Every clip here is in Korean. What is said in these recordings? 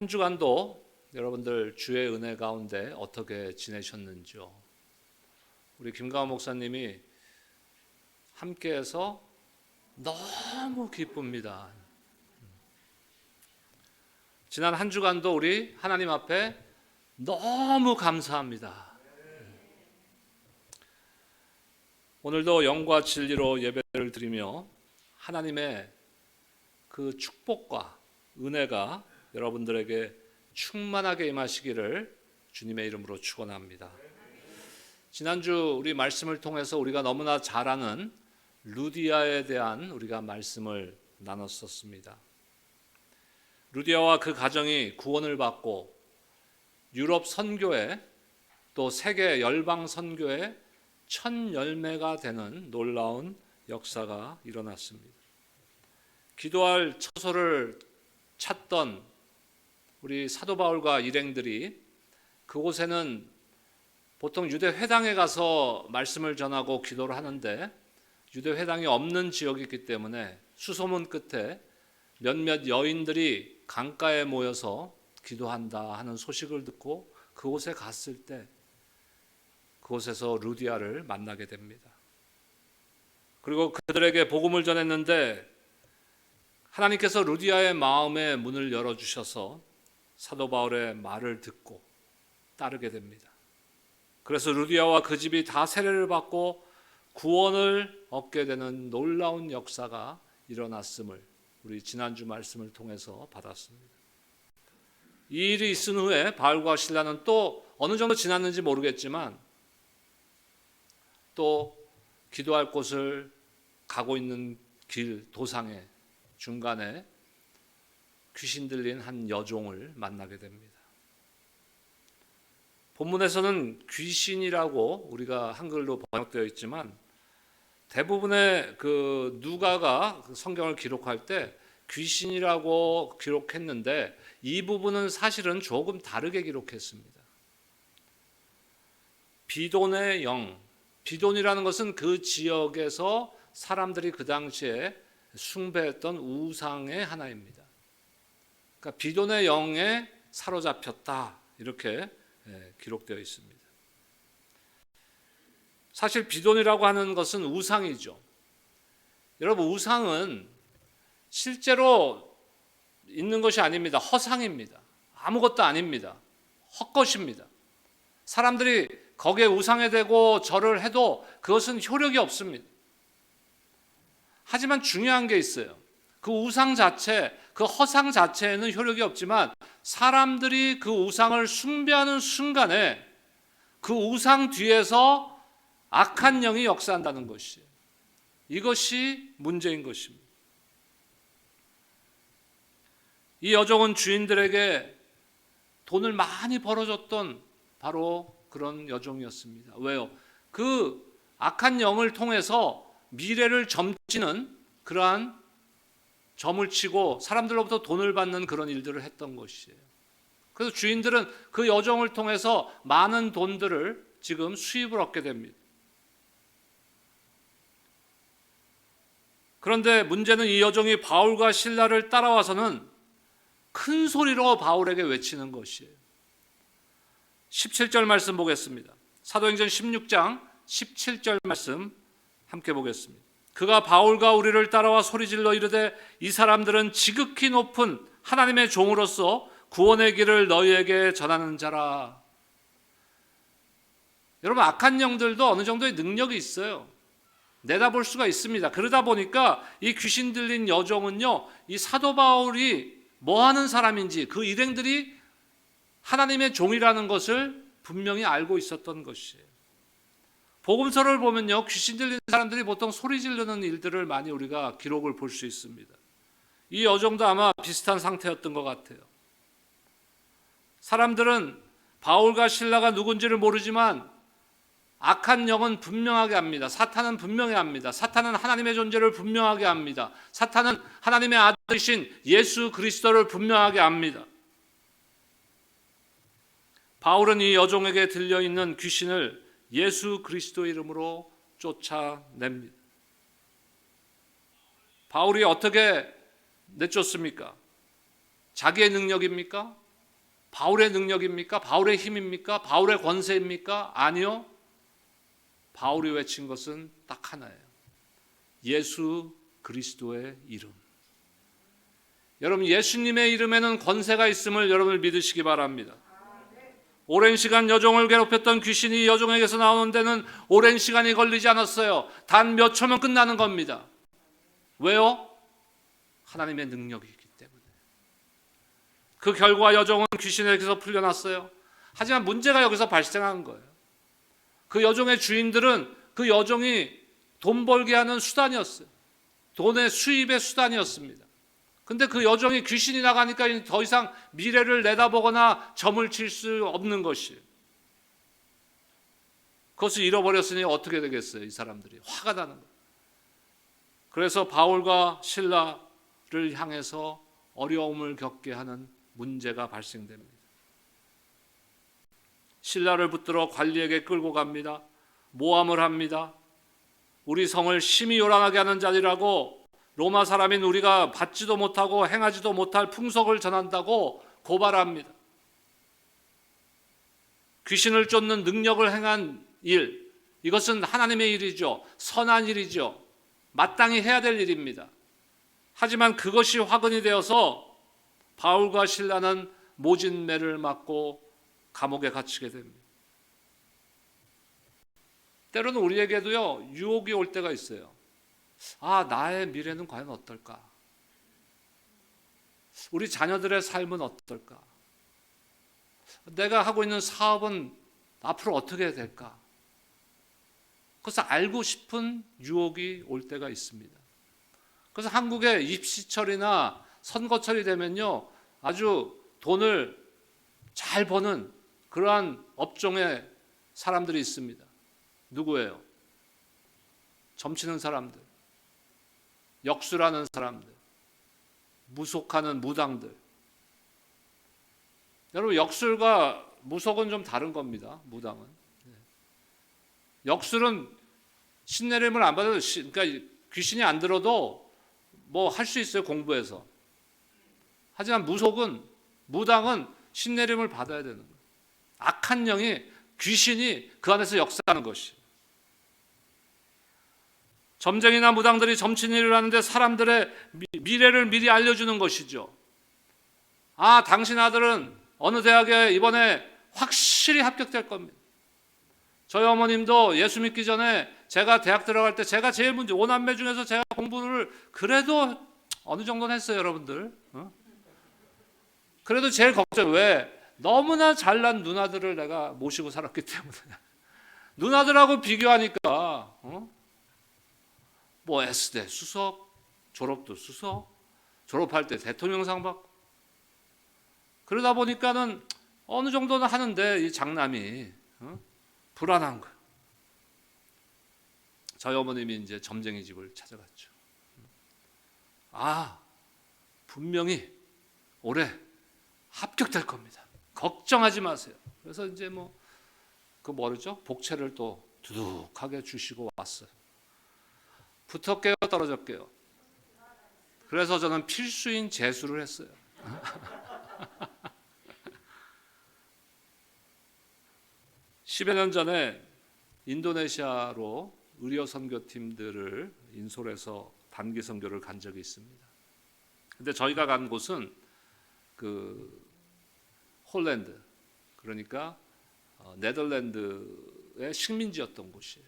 한 주간도 여러분들 주의 은혜 가운데 어떻게 지내셨는지요? 우리 김가원 목사님이 함께해서 너무 기쁩니다. 지난 한 주간도 우리 하나님 앞에 너무 감사합니다. 오늘도 영과 진리로 예배를 드리며 하나님의 그 축복과 은혜가 여러분들에게 충만하게 임하시기를 주님의 이름으로 축원합니다. 지난주 우리 말씀을 통해서 우리가 너무나 잘 아는 루디아에 대한 우리가 말씀을 나눴었습니다. 루디아와 그 가정이 구원을 받고 유럽 선교회 또 세계 열방 선교회 첫 열매가 되는 놀라운 역사가 일어났습니다. 기도할 처소를 찾던 우리 사도 바울과 일행들이 그곳에는 보통 유대 회당에 가서 말씀을 전하고 기도를 하는데 유대 회당이 없는 지역이기 때문에 수소문 끝에 몇몇 여인들이 강가에 모여서 기도한다 하는 소식을 듣고 그곳에 갔을 때 그곳에서 루디아를 만나게 됩니다. 그리고 그들에게 복음을 전했는데 하나님께서 루디아의 마음에 문을 열어주셔서 사도 바울의 말을 듣고 따르게 됩니다. 그래서 루디아와 그 집이 다 세례를 받고 구원을 얻게 되는 놀라운 역사가 일어났음을 우리 지난주 말씀을 통해서 받았습니다. 이 일이 있은 후에 바울과 실라는 또 어느 정도 지났는지 모르겠지만 또 기도할 곳을 가고 있는 길 도상에 중간에 귀신 들린 한 여종을 만나게 됩니다. 본문에서는 귀신이라고 우리가 한글로 번역되어 있지만 대부분의 그 누가가 성경을 기록할 때 귀신이라고 기록했는데 이 부분은 사실은 조금 다르게 기록했습니다. 비돈의 영, 비돈이라는 것은 그 지역에서 사람들이 그 당시에 숭배했던 우상의 하나입니다. 그러니까 비돈의 영에 사로잡혔다 이렇게 기록되어 있습니다. 사실 비돈이라고 하는 것은 우상이죠. 여러분 우상은 실제로 있는 것이 아닙니다. 허상입니다. 아무것도 아닙니다. 헛것입니다. 사람들이 거기에 우상에 대고 절을 해도 그것은 효력이 없습니다. 하지만 중요한 게 있어요. 그 우상 자체, 그 허상 자체에는 효력이 없지만 사람들이 그 우상을 숭배하는 순간에 그 우상 뒤에서 악한 영이 역사한다는 것이에요. 이것이 문제인 것입니다. 이 여종은 주인들에게 돈을 많이 벌어줬던 바로 그런 여종이었습니다. 왜요? 그 악한 영을 통해서 미래를 점치는 그러한 점을 치고 사람들로부터 돈을 받는 그런 일들을 했던 것이에요. 그래서 주인들은 그 여종을 통해서 많은 돈들을 지금 수입을 얻게 됩니다. 그런데 문제는 이 여종이 바울과 실라를 따라와서는 큰 소리로 바울에게 외치는 것이에요. 17절 말씀 보겠습니다. 사도행전 16장 17절 말씀 함께 보겠습니다. 그가 바울과 우리를 따라와 소리질러 이르되 이 사람들은 지극히 높은 하나님의 종으로서 구원의 길을 너희에게 전하는 자라. 여러분 악한 영들도 어느 정도의 능력이 있어요. 내다볼 수가 있습니다. 그러다 보니까 이 귀신 들린 여종은요, 이 사도 바울이 뭐 하는 사람인지 그 일행들이 하나님의 종이라는 것을 분명히 알고 있었던 것이에요. 복음서를 보면요, 귀신 들린 사람들이 보통 소리 지르는 일들을 많이 우리가 기록을 볼 수 있습니다. 이 여종도 아마 비슷한 상태였던 것 같아요. 사람들은 바울과 실라가 누군지를 모르지만 악한 영은 분명하게 압니다. 사탄은 분명히 압니다. 사탄은 하나님의 존재를 분명하게 압니다. 사탄은 하나님의 아들이신 예수 그리스도를 분명하게 압니다. 바울은 이 여종에게 들려있는 귀신을 예수 그리스도 이름으로 쫓아냅니다. 바울이 어떻게 내쫓습니까? 자기의 능력입니까? 바울의 능력입니까? 바울의 힘입니까? 바울의 권세입니까? 아니요. 바울이 외친 것은 딱 하나예요. 예수 그리스도의 이름. 여러분, 예수님의 이름에는 권세가 있음을 여러분을 믿으시기 바랍니다. 오랜 시간 여종을 괴롭혔던 귀신이 여종에게서 나오는 데는 오랜 시간이 걸리지 않았어요. 단 몇 초면 끝나는 겁니다. 왜요? 하나님의 능력이 있기 때문에. 그 결과 여종은 귀신에게서 풀려났어요. 하지만 문제가 여기서 발생한 거예요. 그 여종의 주인들은 그 여종이 돈 벌게 하는 수단이었어요. 돈의 수입의 수단이었습니다. 근데 그 여종이 귀신이 나가니까 더 이상 미래를 내다보거나 점을 칠 수 없는 것이에요. 그것을 잃어버렸으니 어떻게 되겠어요? 이 사람들이 화가 나는 거예요. 그래서 바울과 실라를 향해서 어려움을 겪게 하는 문제가 발생됩니다. 실라를 붙들어 관리에게 끌고 갑니다. 모함을 합니다. 우리 성을 심히 요란하게 하는 자리라고, 로마 사람인 우리가 받지도 못하고 행하지도 못할 풍속을 전한다고 고발합니다. 귀신을 쫓는 능력을 행한 일, 이것은 하나님의 일이죠. 선한 일이죠. 마땅히 해야 될 일입니다. 하지만 그것이 화근이 되어서 바울과 실라는 모진매를 맞고 감옥에 갇히게 됩니다. 때로는 우리에게도요, 유혹이 올 때가 있어요. 나의 미래는 과연 어떨까? 우리 자녀들의 삶은 어떨까? 내가 하고 있는 사업은 앞으로 어떻게 될까? 그것을 알고 싶은 유혹이 올 때가 있습니다. 그래서 한국의 입시철이나 선거철이 되면요, 아주 돈을 잘 버는 그러한 업종의 사람들이 있습니다. 누구예요? 점치는 사람들, 역술하는 사람들, 무속하는 무당들. 여러분, 역술과 무속은 좀 다른 겁니다. 무당은. 역술은 신내림을 안 받아도, 그러니까 귀신이 안 들어도 뭐 할 수 있어요, 공부해서. 하지만 무당은 신내림을 받아야 되는 거예요. 악한 영이, 귀신이 그 안에서 역사하는 것이. 점쟁이나 무당들이 점친 일을 하는데 사람들의 미래를 미리 알려주는 것이죠. 당신 아들은 어느 대학에 이번에 확실히 합격될 겁니다. 저희 어머님도 예수 믿기 전에 제가 대학 들어갈 때 제가 제일 문제, 5남매 중에서 제가 공부를 그래도 어느 정도는 했어요, 여러분들. 그래도 제일 걱정, 왜? 너무나 잘난 누나들을 내가 모시고 살았기 때문에. 누나들하고 비교하니까, 뭐 S대 수석, 졸업도 수석, 졸업할 때 대통령상 받고. 그러다 보니까는 어느 정도는 하는데 이 장남이 불안한 거예요. 저희 어머님이 이제 점쟁이 집을 찾아갔죠. 분명히 올해 합격될 겁니다. 걱정하지 마세요. 그래서 이제 뭐죠? 복채를 또 두둑하게 주시고 왔어요. 붙었게요, 떨어졌게요? 그래서 저는 필수인 재수를 했어요. 10여 년 전에 인도네시아로 의료 선교팀들을 인솔해서 단기 선교를 간 적이 있습니다. 근데 저희가 간 곳은 홀랜드, 그러니까 네덜란드의 식민지였던 곳이에요.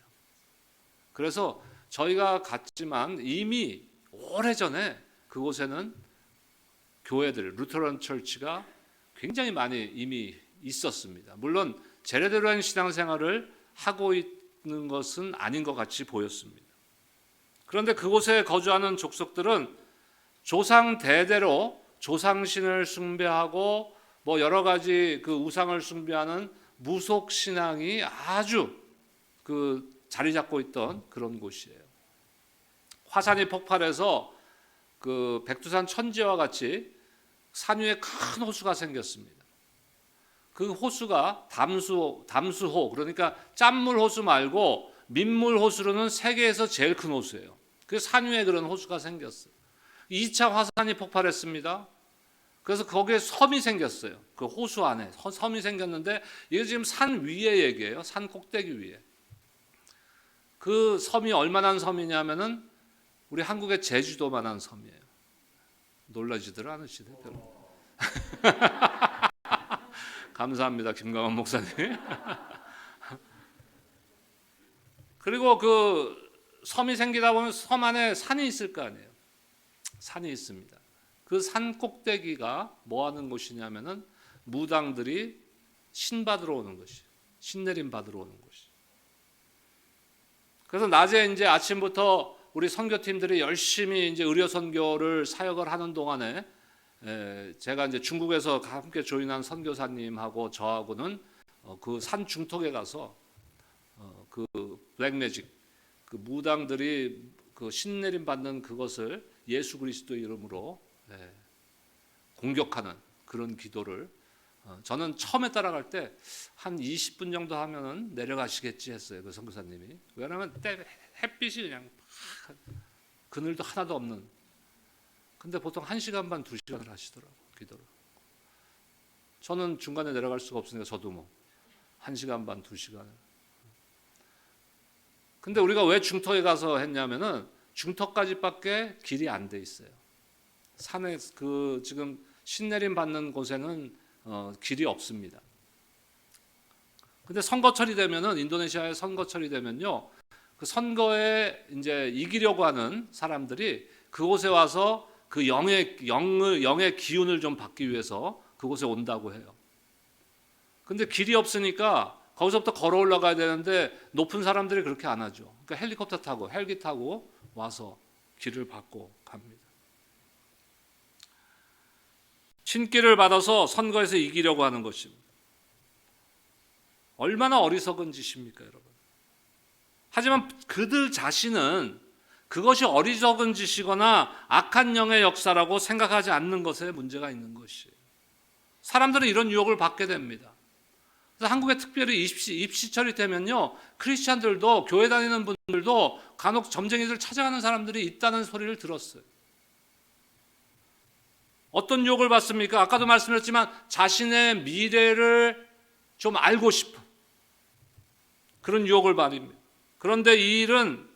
그래서 저희가 갔지만 이미 오래전에 그곳에는 교회들, 루터런 철치가 굉장히 많이 이미 있었습니다. 물론 제대로 한 신앙생활을 하고 있는 것은 아닌 것 같이 보였습니다. 그런데 그곳에 거주하는 족속들은 조상 대대로 조상신을 숭배하고 뭐 여러 가지 그 우상을 숭배하는 무속 신앙이 아주 자리 잡고 있던 그런 곳이에요. 화산이 폭발해서 그 백두산 천지와 같이 산 위에 큰 호수가 생겼습니다. 그 호수가 담수호, 그러니까 짠물 호수 말고 민물 호수로는 세계에서 제일 큰 호수예요. 그 산 위에 그런 호수가 생겼어요. 2차 화산이 폭발했습니다. 그래서 거기에 섬이 생겼어요. 그 호수 안에 섬이 생겼는데 이게 지금 산 위에 얘기예요. 산 꼭대기 위에. 그 섬이 얼마나 섬이냐면은 우리 한국의 제주도만한 섬이에요. 놀라지들 않으시대요. 감사합니다, 김강원 목사님. 그리고 그 섬이 생기다 보면 섬 안에 산이 있을 거 아니에요. 산이 있습니다. 그 산 꼭대기가 뭐 하는 곳이냐면은 무당들이 신 받으러 오는 것이, 신내림 받으러 오는 것이. 그래서 낮에 이제 아침부터 우리 선교팀들이 열심히 이제 의료 선교를 사역을 하는 동안에 제가 이제 중국에서 함께 조인한 선교사님하고 저하고는 그 산 중턱에 가서 그 블랙매직, 그 무당들이 그 신내림 받는 그것을 예수 그리스도의 이름으로 공격하는 그런 기도를 저는 처음에 따라갈 때 한 20분 정도 하면은 내려가시겠지 했어요. 그 선교사님이. 왜냐하면 때 햇빛이 그냥 그늘도 하나도 없는. 근데 보통 1시간 반, 2시간을 하시더라고요. 기도를. 저는 중간에 내려갈 수가 없으니까 저도 뭐 1시간 반, 2시간을. 근데 우리가 왜 중턱에 가서 했냐면은 중턱까지밖에 길이 안 돼 있어요. 산에 그 지금 신내림 받는 곳에는 길이 없습니다. 근데 선거철이 되면은 인도네시아의 선거철이 되면요, 그 선거에 이제 이기려고 하는 사람들이 그곳에 와서 그 영의 기운을 좀 받기 위해서 그곳에 온다고 해요. 근데 길이 없으니까 거기서부터 걸어 올라가야 되는데 높은 사람들이 그렇게 안 하죠. 그러니까 헬리콥터 타고 헬기 타고 와서 길을 받고 갑니다. 신기를 받아서 선거에서 이기려고 하는 것입니다. 얼마나 어리석은 짓입니까, 여러분? 하지만 그들 자신은 그것이 어리석은 짓이거나 악한 영의 역사라고 생각하지 않는 것에 문제가 있는 것이에요. 사람들은 이런 유혹을 받게 됩니다. 그래서 한국에 특별히 입시철이 되면요, 크리스찬들도 교회 다니는 분들도 간혹 점쟁이들 찾아가는 사람들이 있다는 소리를 들었어요. 어떤 유혹을 받습니까? 아까도 말씀드렸지만 자신의 미래를 좀 알고 싶은 그런 유혹을 받습니다. 그런데 이 일은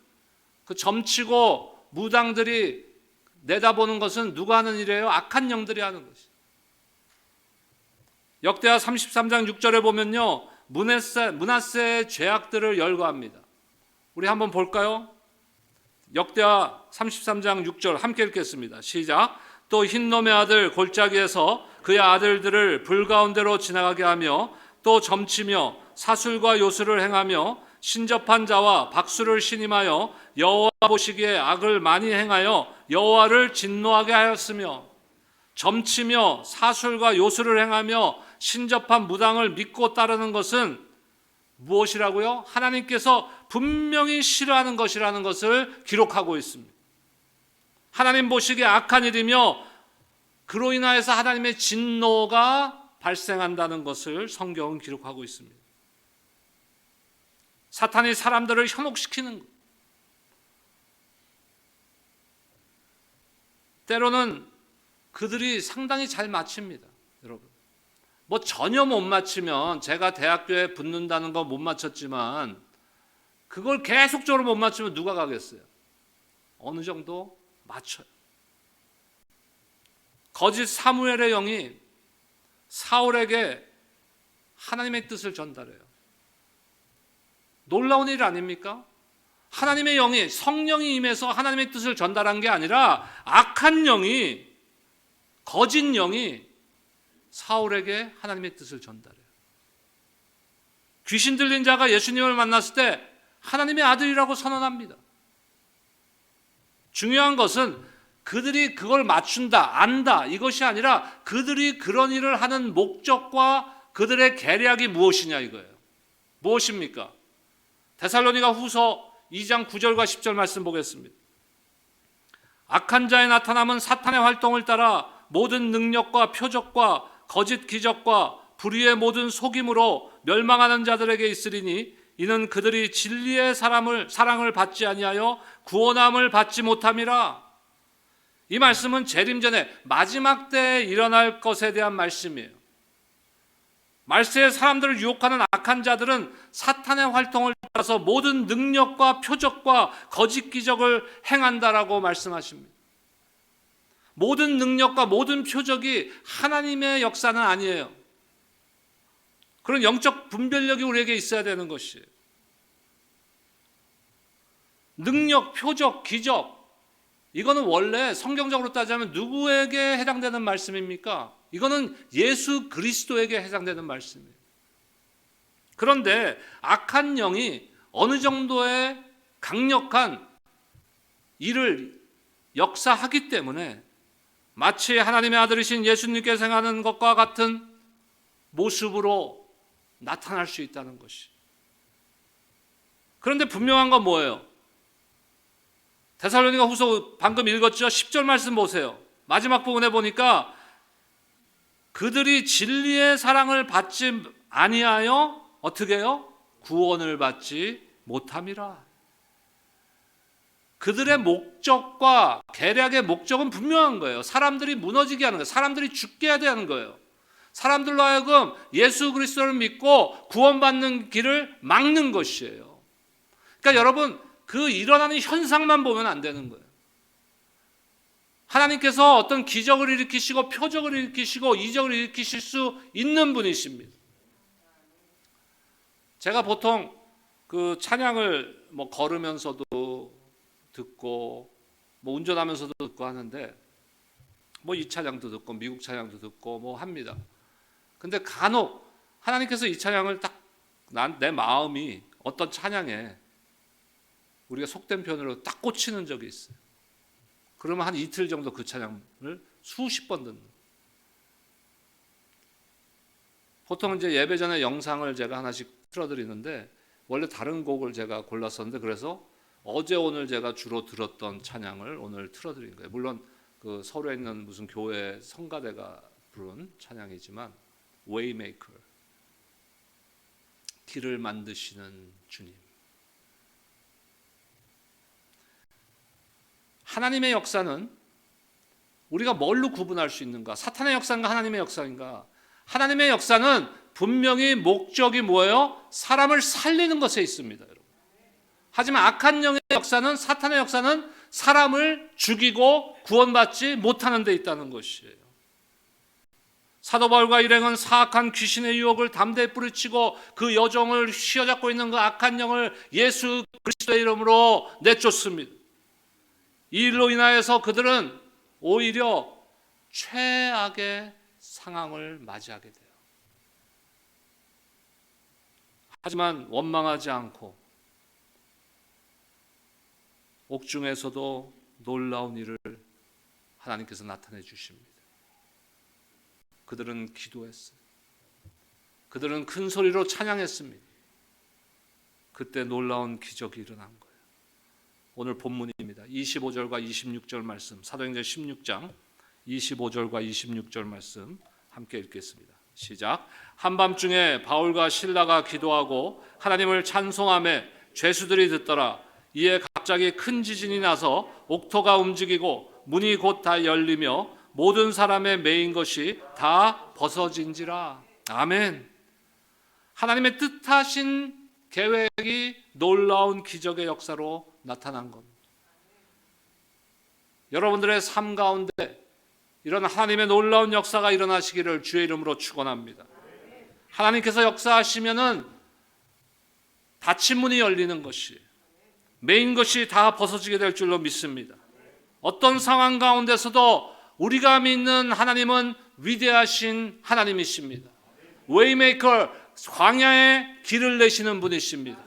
그 점치고 무당들이 내다보는 것은 누가 하는 일이에요? 악한 영들이 하는 것이에요. 역대하 33장 6절에 보면요, 므낫세의 죄악들을 열거합니다. 우리 한번 볼까요? 역대하 33장 6절 함께 읽겠습니다. 시작. 또 흰놈의 아들 골짜기에서 그의 아들들을 불 가운데로 지나가게 하며 또 점치며 사술과 요술을 행하며 신접한 자와 박수를 신임하여 여호와 보시기에 악을 많이 행하여 여호와를 진노하게 하였으며, 점치며 사술과 요술을 행하며 신접한 무당을 믿고 따르는 것은 무엇이라고요? 하나님께서 분명히 싫어하는 것이라는 것을 기록하고 있습니다. 하나님 보시기에 악한 일이며 그로 인하여서 하나님의 진노가 발생한다는 것을 성경은 기록하고 있습니다. 사탄이 사람들을 현혹시키는 것. 때로는 그들이 상당히 잘 맞춥니다, 여러분. 뭐 전혀 못 맞추면, 제가 대학교에 붙는다는 거 못 맞췄지만 그걸 계속적으로 못 맞추면 누가 가겠어요? 어느 정도 맞춰요. 거짓 사무엘의 영이 사울에게 하나님의 뜻을 전달해요. 놀라운 일 아닙니까? 하나님의 영이, 성령이 임해서 하나님의 뜻을 전달한 게 아니라 악한 영이, 거짓 영이 사울에게 하나님의 뜻을 전달해요. 귀신 들린 자가 예수님을 만났을 때 하나님의 아들이라고 선언합니다. 중요한 것은 그들이 그걸 맞춘다, 안다, 이것이 아니라 그들이 그런 일을 하는 목적과 그들의 계략이 무엇이냐 이거예요. 무엇입니까? 데살로니가 후서 2장 9절과 10절 말씀 보겠습니다. 악한 자의 나타남은 사탄의 활동을 따라 모든 능력과 표적과 거짓 기적과 불의의 모든 속임으로 멸망하는 자들에게 있으리니 이는 그들이 진리의 사랑을 받지 아니하여 구원함을 받지 못함이라. 이 말씀은 재림 전에 마지막 때에 일어날 것에 대한 말씀이에요. 말세의 사람들을 유혹하는 악한 자들은 사탄의 활동을 따라서 모든 능력과 표적과 거짓 기적을 행한다라고 말씀하십니다. 모든 능력과 모든 표적이 하나님의 역사는 아니에요. 그런 영적 분별력이 우리에게 있어야 되는 것이에요. 능력, 표적, 기적, 이거는 원래 성경적으로 따지면 누구에게 해당되는 말씀입니까? 이거는 예수 그리스도에게 해당되는 말씀이에요. 그런데 악한 영이 어느 정도의 강력한 일을 역사하기 때문에 마치 하나님의 아들이신 예수님께서 행하는 것과 같은 모습으로 나타날 수 있다는 것이. 그런데 분명한 건 뭐예요? 데살로니가 후서 방금 읽었죠? 10절 말씀 보세요. 마지막 부분에 보니까 그들이 진리의 사랑을 받지 아니하여 어떻게 해요? 구원을 받지 못함이라. 그들의 목적과 계략의 목적은 분명한 거예요. 사람들이 무너지게 하는 거예요. 사람들이 죽게 하는 거예요. 사람들로 하여금 예수 그리스도를 믿고 구원받는 길을 막는 것이에요. 그러니까 여러분, 그 일어나는 현상만 보면 안 되는 거예요. 하나님께서 어떤 기적을 일으키시고 표적을 일으키시고 이적을 일으키실 수 있는 분이십니다. 제가 보통 그 찬양을 걸으면서도 듣고 운전하면서도 듣고 하는데 이 찬양도 듣고 미국 찬양도 듣고 합니다. 근데 간혹 하나님께서 이 찬양을 딱 내 마음이 어떤 찬양에 우리가 속된 표현으로 딱 꽂히는 적이 있어요. 그러면 한 이틀 정도 그 찬양을 수십 번 듣는. 보통 이제 예배 전에 영상을 제가 하나씩 틀어드리는데 원래 다른 곡을 제가 골랐었는데 그래서 어제 오늘 제가 주로 들었던 찬양을 오늘 틀어드린 거예요. 물론 그 서울에 있는 무슨 교회 성가대가 부른 찬양이지만 Waymaker, 길을 만드시는 주님. 하나님의 역사는 우리가 뭘로 구분할 수 있는가? 사탄의 역사인가 하나님의 역사인가? 하나님의 역사는 분명히 목적이 뭐예요? 사람을 살리는 것에 있습니다, 여러분. 하지만 악한 영의 역사는, 사탄의 역사는 사람을 죽이고 구원받지 못하는 데 있다는 것이에요. 사도 바울과 일행은 사악한 귀신의 유혹을 담대히 뿌리치고 그 여종을 휘어잡고 있는 그 악한 영을 예수 그리스도의 이름으로 내쫓습니다. 이 일로 인하여서 그들은 오히려 최악의 상황을 맞이하게 돼요. 하지만 원망하지 않고 옥중에서도 놀라운 일을 하나님께서 나타내 주십니다. 그들은 기도했어요. 그들은 큰 소리로 찬양했습니다. 그때 놀라운 기적이 일어난 거예요. 오늘 본문입니다. 25절과 26절 말씀, 사도행전 16장 25절과 26절 말씀 함께 읽겠습니다. 시작. 한밤중에 바울과 실라가 기도하고 하나님을 찬송하며 죄수들이 듣더라. 이에 갑자기 큰 지진이 나서 옥토가 움직이고 문이 곧 다 열리며 모든 사람의 매인 것이 다 벗어진지라. 아멘. 하나님의 뜻하신 계획이 놀라운 기적의 역사로 나타난 겁니다. 여러분들의 삶 가운데 이런 하나님의 놀라운 역사가 일어나시기를 주의 이름으로 축원합니다. 하나님께서 역사하시면은 닫힌 문이 열리는 것이, 메인 것이 다 벗어지게 될 줄로 믿습니다. 어떤 상황 가운데서도 우리가 믿는 하나님은 위대하신 하나님이십니다. 웨이메이커, 광야에 길을 내시는 분이십니다.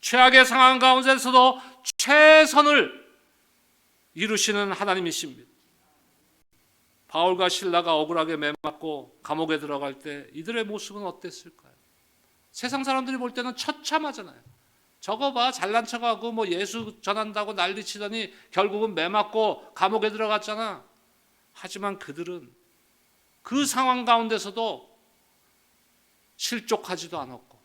최악의 상황 가운데서도 최선을 이루시는 하나님이십니다. 바울과 실라가 억울하게 매맞고 감옥에 들어갈 때 이들의 모습은 어땠을까요? 세상 사람들이 볼 때는 처참하잖아요. 저거 봐, 잘난 척하고 예수 전한다고 난리치더니 결국은 매맞고 감옥에 들어갔잖아. 하지만 그들은 그 상황 가운데서도 실족하지도 않았고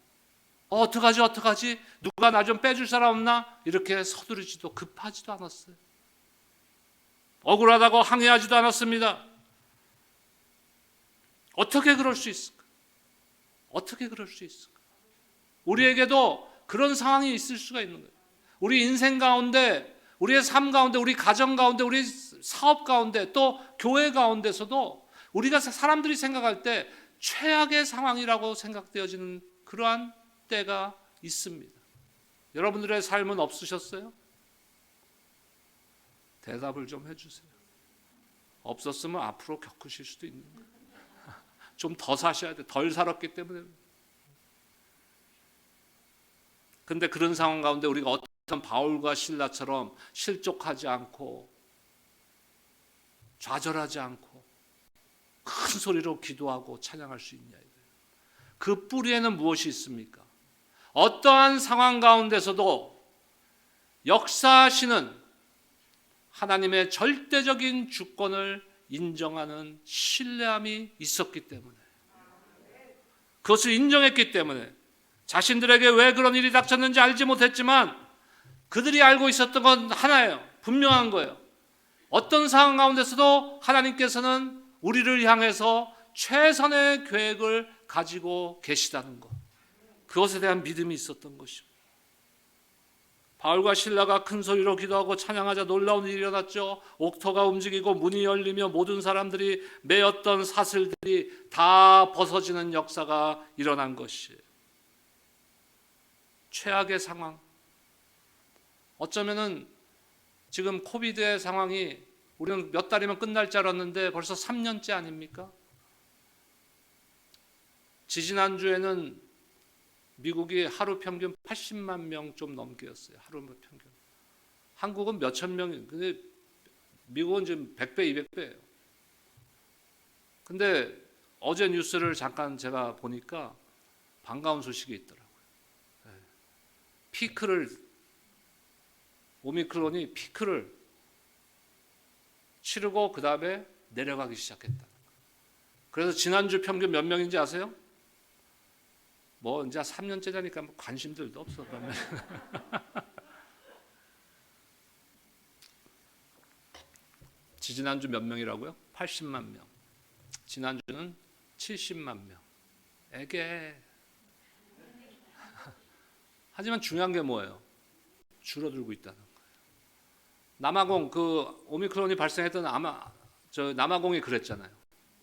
어떡하지? 누가 나 좀 빼줄 사람 없나? 이렇게 서두르지도 급하지도 않았어요. 억울하다고 항의하지도 않았습니다. 어떻게 그럴 수 있을까? 어떻게 그럴 수 있을까? 우리에게도 그런 상황이 있을 수가 있는 거예요. 우리 인생 가운데, 우리의 삶 가운데, 우리 가정 가운데, 우리 사업 가운데, 또 교회 가운데서도 우리가 사람들이 생각할 때 최악의 상황이라고 생각되어지는 그러한 때가 있습니다. 여러분들의 삶은 없으셨어요? 대답을 좀 해주세요. 없었으면 앞으로 겪으실 수도 있는 거예요. 좀 더 사셔야 돼. 덜 살았기 때문에. 근데 그런 상황 가운데 우리가 어떤 바울과 실라처럼 실족하지 않고 좌절하지 않고 큰 소리로 기도하고 찬양할 수 있냐. 그 뿌리에는 무엇이 있습니까? 어떠한 상황 가운데서도 역사하시는 하나님의 절대적인 주권을 인정하는 신뢰함이 있었기 때문에, 그것을 인정했기 때문에 자신들에게 왜 그런 일이 닥쳤는지 알지 못했지만 그들이 알고 있었던 건 하나예요. 분명한 거예요. 어떤 상황 가운데서도 하나님께서는 우리를 향해서 최선의 계획을 가지고 계시다는 것, 그것에 대한 믿음이 있었던 것입니다. 바울과 실라가 큰 소리로 기도하고 찬양하자 놀라운 일이 일어났죠. 옥토가 움직이고 문이 열리며 모든 사람들이 매었던 사슬들이 다 벗어지는 역사가 일어난 것이에요. 최악의 상황, 어쩌면은 지금 코비드의 상황이 우리는 몇 달이면 끝날 줄 알았는데 벌써 3년째 아닙니까? 지지난주에는 미국이 하루 평균 80만 명 좀 넘게였어요. 하루 평균. 한국은 몇천 명이, 근데 미국은 지금 100배, 200배예요. 근데 어제 뉴스를 잠깐 제가 보니까 반가운 소식이 있더라고요. 피크를, 오미크론이 피크를 치르고 그 다음에 내려가기 시작했다. 그래서 지난주 평균 몇 명인지 아세요? 뭐 이제 3년째자니까 뭐 관심들도 없어. 지난주 몇 명이라고요? 80만 명. 지난주는 70만 명. 에게. 하지만 중요한 게 뭐예요? 줄어들고 있다는 거예요. 남아공, 그 오미크론이 발생했던 남아공이 그랬잖아요.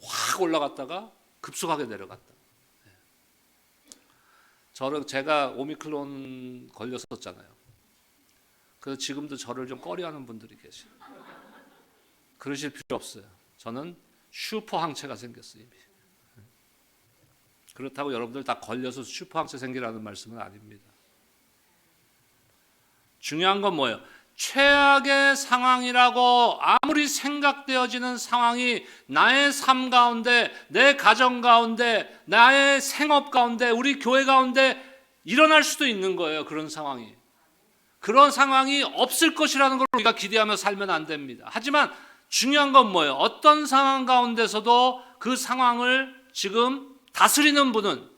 확 올라갔다가 급속하게 내려갔다. 제가 오미크론 걸렸었잖아요. 그래서 지금도 저를 좀 꺼려하는 분들이 계세요. 그러실 필요 없어요. 저는 슈퍼 항체가 생겼어요, 이미. 그렇다고 여러분들 다 걸려서 슈퍼 항체 생기라는 말씀은 아닙니다. 중요한 건 뭐예요? 최악의 상황이라고 아무리 생각되어지는 상황이 나의 삶 가운데, 내 가정 가운데, 나의 생업 가운데, 우리 교회 가운데 일어날 수도 있는 거예요. 그런 상황이. 그런 상황이 없을 것이라는 걸 우리가 기대하며 살면 안 됩니다. 하지만 중요한 건 뭐예요? 어떤 상황 가운데서도 그 상황을 지금 다스리는 분은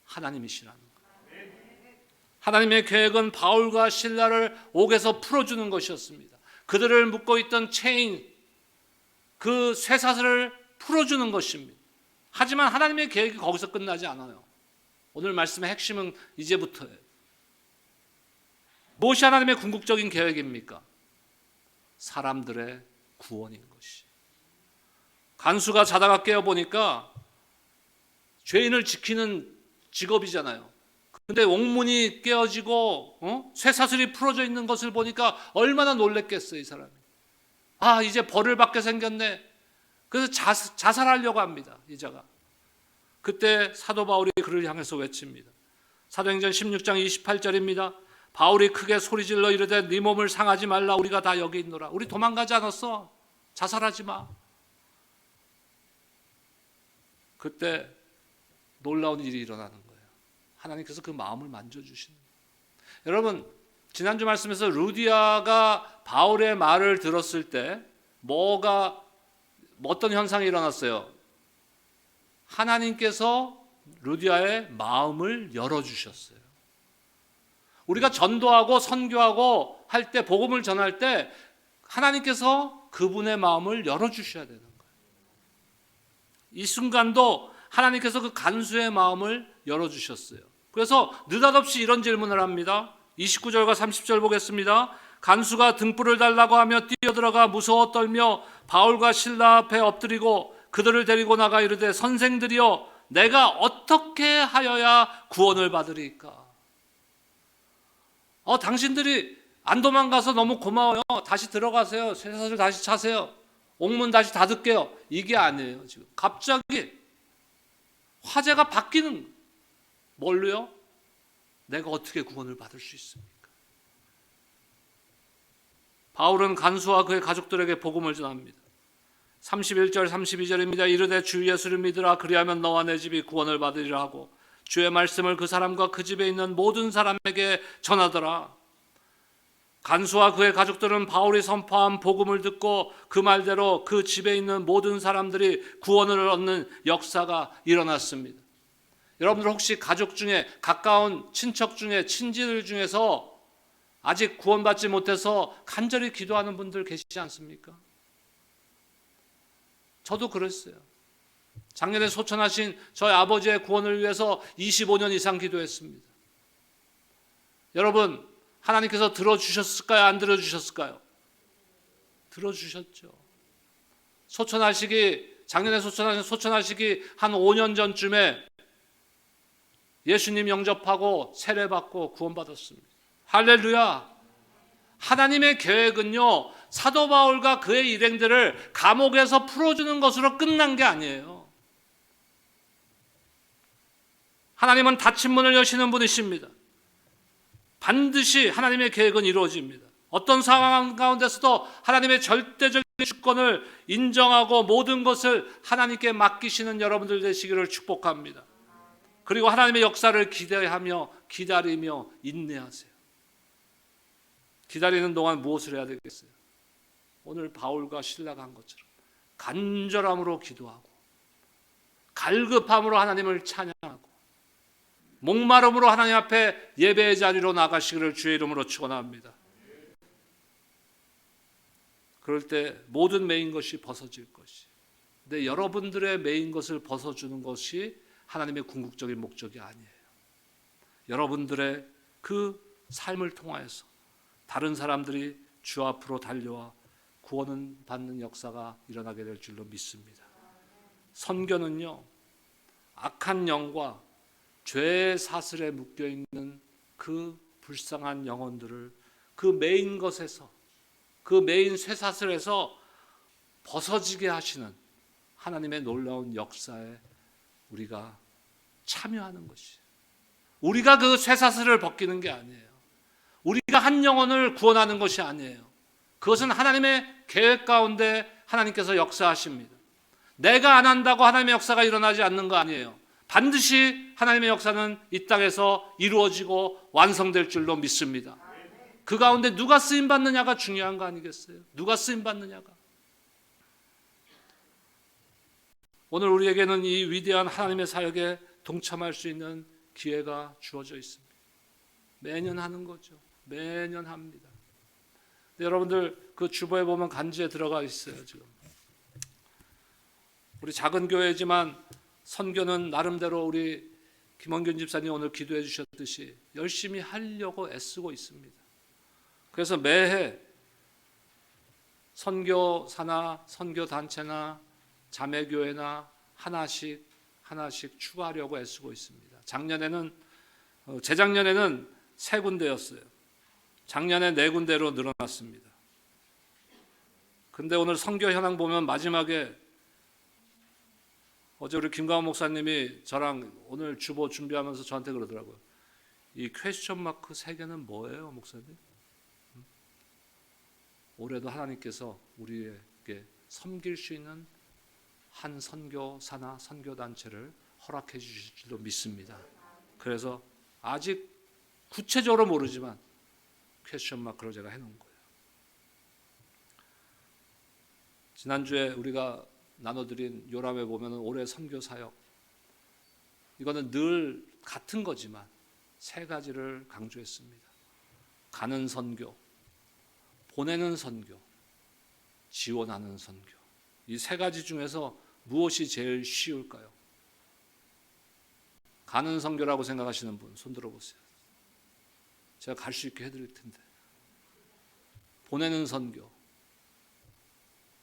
하나님이시라는 거예요. 하나님의 계획은 바울과 실라를 옥에서 풀어주는 것이었습니다. 그들을 묶고 있던 체인, 그 쇠사슬을 풀어주는 것입니다. 하지만 하나님의 계획이 거기서 끝나지 않아요. 오늘 말씀의 핵심은 이제부터예요. 무엇이 하나님의 궁극적인 계획입니까? 사람들의 구원인 것이. 간수가 자다가 깨어보니까 죄인을 지키는 직업이잖아요. 근데 옥문이 깨어지고 쇠사슬이 풀어져 있는 것을 보니까 얼마나 놀랬겠어요, 이 사람이. 아, 이제 벌을 받게 생겼네. 그래서 자살하려고 합니다, 이자가. 그때 사도 바울이 그를 향해서 외칩니다. 사도행전 16장 28절입니다. 바울이 크게 소리질러 이르되 네 몸을 상하지 말라. 우리가 다 여기 있노라. 우리 도망가지 않았어. 자살하지 마. 그때 놀라운 일이 일어나는 거예요. 하나님께서 그 마음을 만져주시는 거예요. 여러분, 지난주 말씀에서 루디아가 바울의 말을 들었을 때 어떤 현상이 일어났어요? 하나님께서 루디아의 마음을 열어주셨어요. 우리가 전도하고 선교하고 할 때, 복음을 전할 때 하나님께서 그분의 마음을 열어주셔야 되는 거예요. 이 순간도 하나님께서 그 간수의 마음을 열어주셨어요. 그래서 느닷없이 이런 질문을 합니다. 29절과 30절 보겠습니다. 간수가 등불을 달라고 하며 뛰어들어가 무서워 떨며 바울과 실라 앞에 엎드리고 그들을 데리고 나가 이르되 선생들이여 내가 어떻게 하여야 구원을 받으리까? 당신들이 안 도망가서 너무 고마워요. 다시 들어가세요. 쇠사슬 다시 차세요. 옥문 다시 닫을게요. 이게 아니에요. 지금 갑자기 화제가 바뀌는 거예요. 뭘로요? 내가 어떻게 구원을 받을 수 있습니까? 바울은 간수와 그의 가족들에게 복음을 전합니다. 31절 32절입니다. 이르되 주 예수를 믿으라 그리하면 너와 내 집이 구원을 받으리라 하고 주의 말씀을 그 사람과 그 집에 있는 모든 사람에게 전하더라. 간수와 그의 가족들은 바울이 선포한 복음을 듣고 그 말대로 그 집에 있는 모든 사람들이 구원을 얻는 역사가 일어났습니다. 여러분들 혹시 가족 중에 가까운 친척 중에 친지들 중에서 아직 구원받지 못해서 간절히 기도하는 분들 계시지 않습니까? 저도 그랬어요. 작년에 소천하신 저희 아버지의 구원을 위해서 25년 이상 기도했습니다. 여러분, 하나님께서 들어주셨을까요? 안 들어주셨을까요? 들어주셨죠. 작년에 소천하시기 한 5년 전쯤에 예수님 영접하고 세례받고 구원받았습니다. 할렐루야. 하나님의 계획은요, 사도 바울과 그의 일행들을 감옥에서 풀어주는 것으로 끝난 게 아니에요. 하나님은 닫힌 문을 여시는 분이십니다. 반드시 하나님의 계획은 이루어집니다. 어떤 상황 가운데서도 하나님의 절대적인 주권을 인정하고 모든 것을 하나님께 맡기시는 여러분들 되시기를 축복합니다. 그리고 하나님의 역사를 기대하며 기다리며 인내하세요. 기다리는 동안 무엇을 해야 되겠어요? 오늘 바울과 실라가 한 것처럼 간절함으로 기도하고 갈급함으로 하나님을 찬양하고 목마름으로 하나님 앞에 예배의 자리로 나가시기를 주의 이름으로 축원합니다. 그럴 때 모든 매인 것이 벗어질 것이. 근데 여러분들의 매인 것을 벗어주는 것이 하나님의 궁극적인 목적이 아니에요. 여러분들의 그 삶을 통하여서 다른 사람들이 주 앞으로 달려와 구원은 받는 역사가 일어나게 될 줄로 믿습니다. 선교는요, 악한 영과 죄의 사슬에 묶여있는 그 불쌍한 영혼들을 그 메인 것에서, 그 메인 쇠사슬에서 벗어지게 하시는 하나님의 놀라운 역사에 우리가 참여하는 것이에요. 우리가 그 쇠사슬을 벗기는 게 아니에요. 우리가 한 영혼을 구원하는 것이 아니에요. 그것은 하나님의 계획 가운데 하나님께서 역사하십니다. 내가 안 한다고 하나님의 역사가 일어나지 않는 거 아니에요. 반드시 하나님의 역사는 이 땅에서 이루어지고 완성될 줄로 믿습니다. 그 가운데 누가 쓰임받느냐가 중요한 거 아니겠어요? 누가 쓰임받느냐가. 오늘 우리에게는 이 위대한 하나님의 사역에 동참할 수 있는 기회가 주어져 있습니다. 매년 하는 거죠. 매년 합니다. 여러분들 그 주보에 보면 간주에 들어가 있어요. 지금 우리 작은 교회지만 선교는 나름대로 우리 김원균 집사님 오늘 기도해 주셨듯이 열심히 하려고 애쓰고 있습니다. 그래서 매해 선교사나 선교단체나 자매교회나 하나씩 추가하려고 애쓰고 있습니다. 재작년에는 3군데였어요. 작년에 4군데로 늘어났습니다. 근데 오늘 선교 현황 보면 마지막에 어제 우리 김가원 목사님이 저랑 오늘 주보 준비하면서 저한테 그러더라고요. 이 퀘스천 마크 3개는 뭐예요, 목사님? 올해도 하나님께서 우리에게 섬길 수 있는 한 선교사나 선교단체를 허락해 주실 줄로 믿습니다. 그래서 아직 구체적으로 모르지만 퀘스천 마크로 제가 해놓은 거예요. 지난주에 우리가 나눠드린 요람에 보면 올해 선교 사역, 이거는 늘 같은 거지만 3가지를 강조했습니다. 가는 선교, 보내는 선교, 지원하는 선교. 이 세 가지 중에서 무엇이 제일 쉬울까요? 가는 선교라고 생각하시는 분 손 들어보세요. 제가 갈 수 있게 해드릴 텐데. 보내는 선교,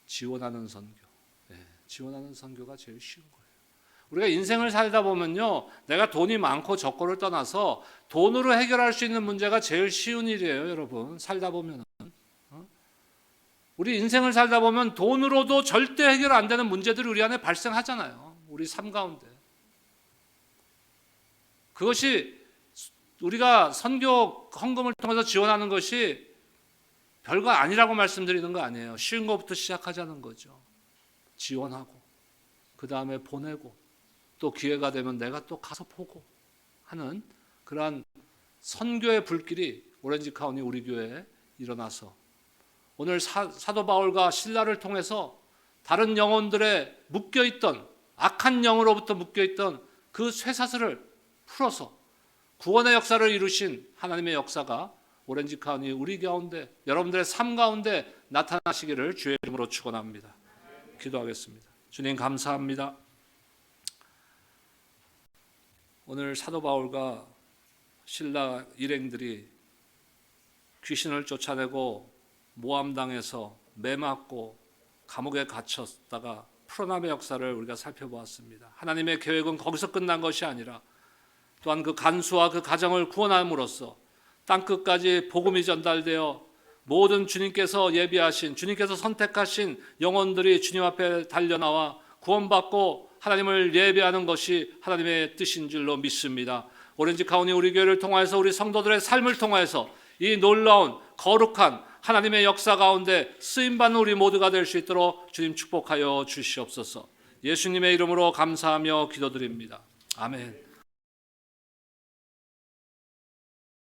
지원하는 선교. 네, 지원하는 선교가 제일 쉬운 거예요. 우리가 인생을 살다 보면요, 내가 돈이 많고 적고를 떠나서 돈으로 해결할 수 있는 문제가 제일 쉬운 일이에요, 여러분. 살다 보면. 우리 인생을 살다 보면 돈으로도 절대 해결 안 되는 문제들이 우리 안에 발생하잖아요. 우리 삶 가운데. 그것이 우리가 선교 헌금을 통해서 지원하는 것이 별거 아니라고 말씀드리는 거 아니에요. 쉬운 것부터 시작하자는 거죠. 지원하고, 그 다음에 보내고, 또 기회가 되면 내가 또 가서 보고 하는 그러한 선교의 불길이 오렌지 카운티 우리 교회에 일어나서 오늘 사도 바울과 실라를 통해서 다른 영혼들의 묶여있던 악한 영으로부터 묶여있던 그 쇠사슬을 풀어서 구원의 역사를 이루신 하나님의 역사가 오렌지 카운티 우리 가운데, 여러분들의 삶 가운데 나타나시기를 주의 이름으로 축원합니다. 기도하겠습니다. 주님 감사합니다. 오늘 사도 바울과 실라 일행들이 귀신을 쫓아내고 모함당해서 매맞고 감옥에 갇혔다가 풀어남의 역사를 우리가 살펴보았습니다. 하나님의 계획은 거기서 끝난 것이 아니라 또한 그 간수와 그 가정을 구원함으로써 땅끝까지 복음이 전달되어 모든 주님께서 예비하신, 주님께서 선택하신 영혼들이 주님 앞에 달려나와 구원받고 하나님을 예배하는 것이 하나님의 뜻인 줄로 믿습니다. 오렌지 카운티 우리 교회를 통하여서 우리 성도들의 삶을 통하여서 이 놀라운 거룩한 하나님의 역사 가운데 쓰임받는 우리 모두가 될 수 있도록 주님 축복하여 주시옵소서. 예수님의 이름으로 감사하며 기도드립니다. 아멘.